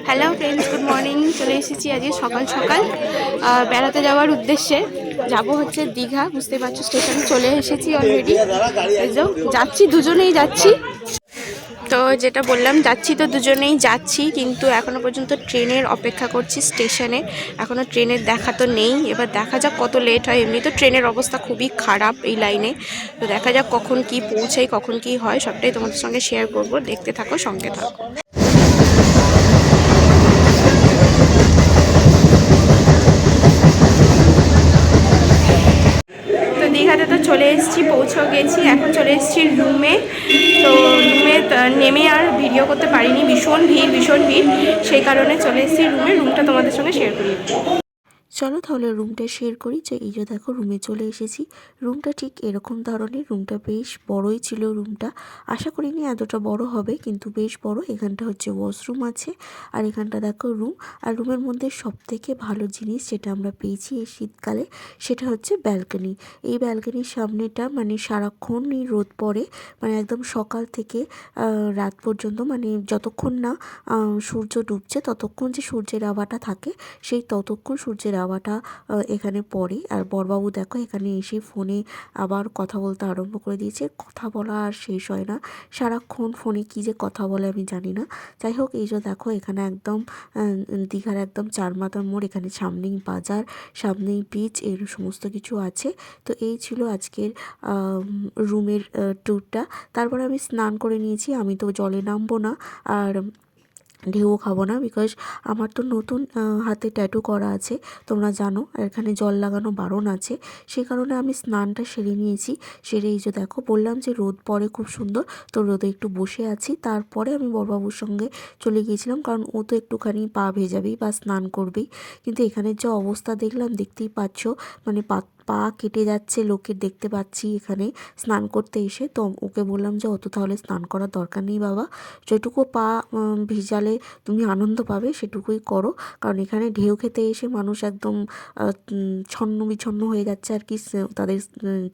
Hello friends, good morning. চলে এসেছি আজকে সকাল সকাল বেড়াতে যাওয়ার উদ্দেশ্যে। যাব হচ্ছে দীঘা, বুঝতে পারছো স্টেশনে চলে এসেছি অলরেডি। যাচ্ছি, দুজনেই যাচ্ছি। তো যেটা বললাম, যাচ্ছি তো দুজনেই যাচ্ছি, কিন্তু এখনও পর্যন্ত ট্রেনের অপেক্ষা করছি স্টেশনে। এখনও ট্রেনের দেখা তো নেই। এবার দেখা যাক কত লেট হয়। এমনি তো ট্রেনের অবস্থা খুবই খারাপ এই লাইনে। তো দেখা যাক কখন কি পৌঁছাই, কখন কি হয়, সবটাই তোমাদের সঙ্গে শেয়ার করব। দেখতে থাকো, সঙ্গে থাকো। তো দীঘাতে তো চলে এসেছি, পৌঁছেও গেছি। এখন চলে এসেছি রুমে। তো রুমে নেমে আর ভিডিও করতে পারিনি, ভীষণ ভিড়। সেই কারণে চলে এসেছি রুমে। রুমটা তোমাদের সঙ্গে শেয়ার করি। চলো তাহলে রুমটা শেয়ার করি। যে এই যে দেখো, রুমে চলে এসেছি। রুমটা ঠিক এরকম ধরনের। রুমটা বেশ বড়ই ছিল। রুমটা আশা করিনি এতটা বড় হবে, কিন্তু বেশ বড়। এখানটা হচ্ছে ওয়াশরুম আছে, আর এখানটা দেখো রুম। আর রুমের মধ্যে সবথেকে ভালো জিনিস যেটা আমরা পেয়েছি এই শীতকালে, সেটা হচ্ছে ব্যালকনি। এই ব্যালকনির সামনেটা মানে সারাক্ষণই রোদ পড়ে, মানে একদম সকাল থেকে রাত পর্যন্ত, মানে যতক্ষণ না সূর্য ডুবছে ততক্ষণ যে সূর্যের আভাটা থাকে, সেই ততক্ষণ সূর্যের আভাটা এখানে পড়ে। আর বড়বাবু দেখো এখানে এসে ফোনে আবার কথা বলতে আরম্ভ করে দিয়েছে। কথা বলা আর শেষ হয় না, সারাক্ষণ ফোনে কী যে কথা বলে আমি জানি না। যাই হোক, এই যে দেখো এখানে একদম দীঘার একদম চারমাথার মোড়। এখানে সামনেই বাজার, সামনেই বিচ, এর সমস্ত কিছু আছে। তো এই ছিল আজকের রুমের ট্যুরটা। তারপর আমি স্নান করে নিয়েছি। আমি তো জলে নামবো না, আর ঢেউও খাবো না, বিকজ আমার তো নতুন হাতে ট্যাটু করা আছে, তোমরা জানো। আর এখানে জল লাগানো বারণ আছে। সেই কারণে আমি স্নানটা সেরে নিয়েছি। সেরে এই যে দেখো, বললাম যে রোদ পড়ে খুব সুন্দর, তো রোদে একটু বসে আছি। তারপরে আমি বড়বাবুর সঙ্গে চলে গিয়েছিলাম, কারণ ও তো একটুখানি পা ভেজাবেই বা স্নান করবেই। কিন্তু এখানের যে অবস্থা দেখলাম, দেখতেই পাচ্ছ, মানে পা কেটে যাচ্ছে লোকের, দেখতে পাচ্ছি এখানে স্নান করতে এসে। তো ওকে বললাম যে অত তাহলে স্নান করার দরকার নেই বাবা, যেটুকু পা ভিজালে তুমি আনন্দ পাবে সেটুকুই করো। কারণ এখানে ঢেউ খেতে এসে মানুষ একদম ছন্ন বিছন্ন হয়ে যাচ্ছে আর কি, তাদের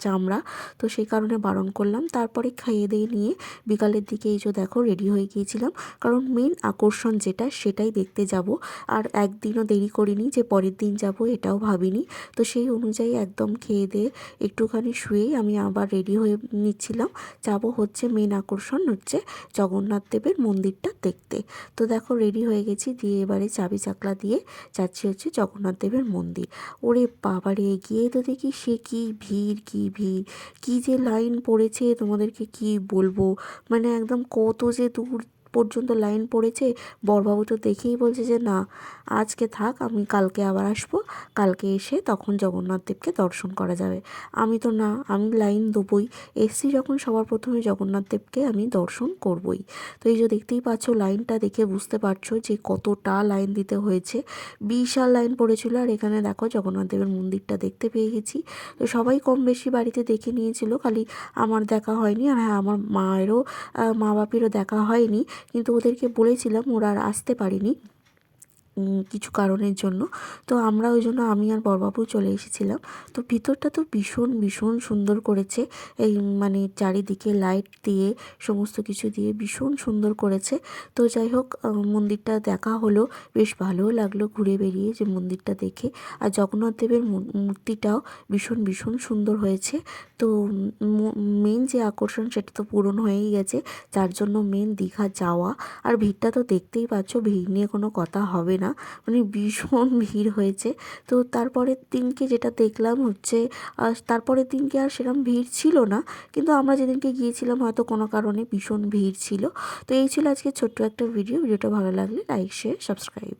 চামড়া। তো সেই কারণে বারণ করলাম। তারপরে খাইয়ে দিয়ে নিয়ে বিকালের দিকে এই যে দেখো রেডি হয়ে গিয়েছিলাম, কারণ মেন আকর্ষণ যেটা সেটাই দেখতে যাব। আর একদিনও দেরি করিনি যে পরের দিন যাব, এটাও ভাবিনি। তো সেই অনুযায়ী একদম খেয়ে দিয়ে একটুখানি শুয়েই আমি আবার রেডি হয়ে নিচ্ছিলাম। যাব হচ্ছে মেন আকর্ষণ হচ্ছে জগন্নাথ দেবের মন্দিরটা দেখতে। তো দেখো রেডি হয়ে গেছি, দিয়ে এবারে চাবি চাকলা দিয়ে যাচ্ছি হচ্ছে জগন্নাথ দেবের মন্দির। ওরে বাবারে, গিয়ে তো দেখি সে কি ভিড়, কি যে লাইন পড়েছে, তোমাদেরকে কি বলবো। মানে একদম কত যে দূর পর্যন্ত লাইন পড়েছে। বড়বাবু তো দেখেই বলছে যে না, আজকে থাক, আমি কালকে আবার আসবো, কালকে এসে তখন জগন্নাথ দেবকে দর্শন করা যাবে। আমি তো না, আমি লাইন দেবই। এসছি যখন সবার প্রথমে জগন্নাথ দেবকে আমি দর্শন করবই। তো এই যে দেখতেই পাচ্ছ, লাইনটা দেখে বুঝতে পারছো যে কতটা লাইন দিতে হয়েছে। বিশাল লাইন পড়েছিল। আর এখানে দেখো জগন্নাথ দেবের মন্দিরটা দেখতে পেয়ে গেছি। তো সবাই কম বেশি বাড়িতে দেখে নিয়েছিল, খালি আমার দেখা হয়নি। আর হ্যাঁ, আমার মায়েরও, মা বাপেরও দেখা হয়নি, কিন্তু ওদেরকে বলেছিলাম, ওরা আর আসতে পারেনি কিছু কারণের জন্য। তো আমরা ওই জন্য আমি আর বড়বাবু চলে এসেছিলাম। তো ভিতরটা তো ভীষণ সুন্দর করেছে। এই মানে চারিদিকে লাইট দিয়ে, সমস্ত কিছু দিয়ে ভীষণ সুন্দর করেছে। তো যাই হোক, মন্দিরটা দেখা হলো, বেশ ভালোও লাগলো ঘুরে বেরিয়ে যে মন্দিরটা দেখে। আর জগন্নাথ দেবের মূর্তিটাও ভীষণ সুন্দর হয়েছে। তো মেন যে আকর্ষণ সেটা তো পূরণ হয়েই গেছে, যার জন্য মেন দীঘা যাওয়া। আর ভিড়টা তো দেখতেই পাচ্ছ, ভিড় নিয়ে কোনো কথা হবে না, মানে ভীষণ ভিড় হয়েছে। তো তারপরের দিনকে যেটা দেখলাম হচ্ছে, তারপরের দিনকে আর সেরকম ভিড় ছিল না, কিন্তু আমরা যেদিনকে গিয়েছিলাম হয়তো কোনো কারণে ভীষণ ভিড় ছিল। তো এই ছিল আজকে ছোট্ট একটা ভিডিওটা ভালো লাগলে লাইক, শেয়ার, সাবস্ক্রাইব।